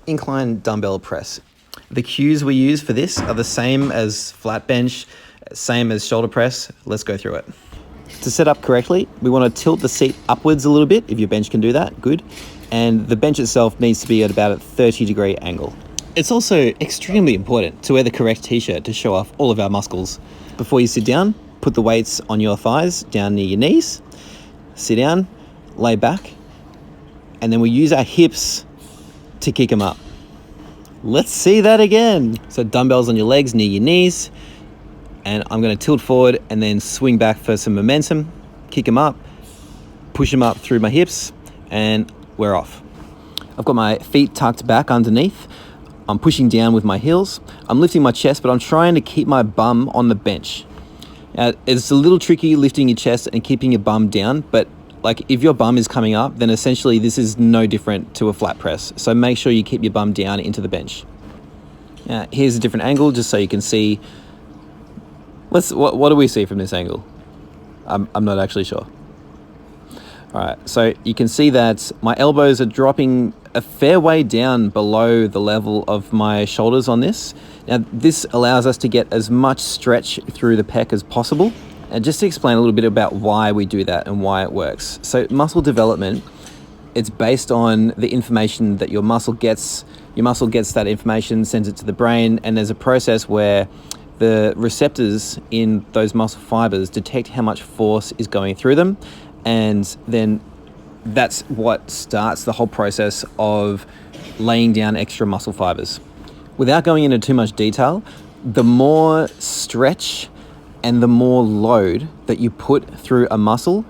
incline dumbbell press. The cues we use for this are the same as flat bench, same as shoulder press. Let's go through it. To set up correctly, we want to tilt the seat upwards a little bit. If your bench can do that, good. And the bench itself needs to be at about a 30-degree angle. It's also extremely important to wear the correct t-shirt to show off all of our muscles. Before you sit down, put the weights on your thighs down near your knees. Sit down, lay back, and then we use our hips to kick them up. Let's see that again. So dumbbells on your legs near your knees, and I'm going to tilt forward and then swing back for some momentum, kick them up, push them up through my hips, and we're off. I've got my feet tucked back underneath. I'm pushing down with my heels. I'm lifting my chest, but I'm trying to keep my bum on the bench. Now, it's a little tricky lifting your chest and keeping your bum down, but like if your bum is coming up, then essentially this is no different to a flat press. So make sure you keep your bum down into the bench. Now, here's a different angle just so you can see. What do we see from this angle? I'm not actually sure. All right, so you can see that my elbows are dropping a fair way down below the level of my shoulders on this. Now, this allows us to get as much stretch through the pec as possible. And just to explain a little bit about why we do that and why it works. So muscle development, it's based on the information that your muscle gets. Your muscle gets that information, sends it to the brain, and there's a process where the receptors in those muscle fibers detect how much force is going through them, and then that's what starts the whole process of laying down extra muscle fibers. Without going into too much detail, the more stretch and the more load that you put through a muscle,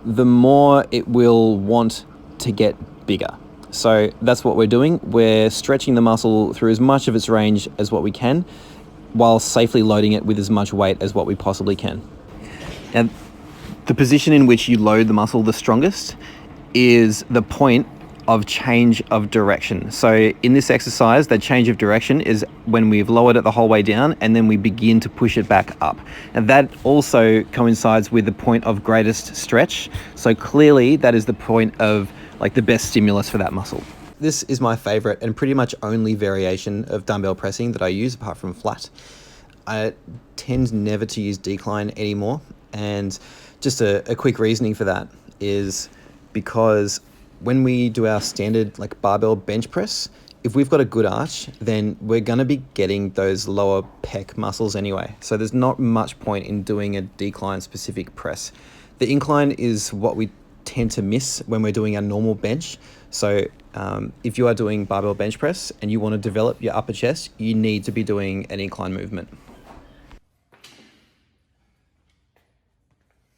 the more it will want to get bigger. So that's what we're doing. We're stretching the muscle through as much of its range as what we can, while safely loading it with as much weight as what we possibly can. Now, the position in which you load the muscle the strongest is the point of change of direction. So in this exercise, that change of direction is when we've lowered it the whole way down and then we begin to push it back up. And that also coincides with the point of greatest stretch. So clearly that is the point of like the best stimulus for that muscle. This is my favorite and pretty much only variation of dumbbell pressing that I use apart from flat. I tend never to use decline anymore. And just a quick reasoning for that is because when we do our standard like barbell bench press, if we've got a good arch, then we're gonna be getting those lower pec muscles anyway. So there's not much point in doing a decline specific press. The incline is what we tend to miss when we're doing our normal bench. So if you are doing barbell bench press and you want to develop your upper chest, you need to be doing an incline movement.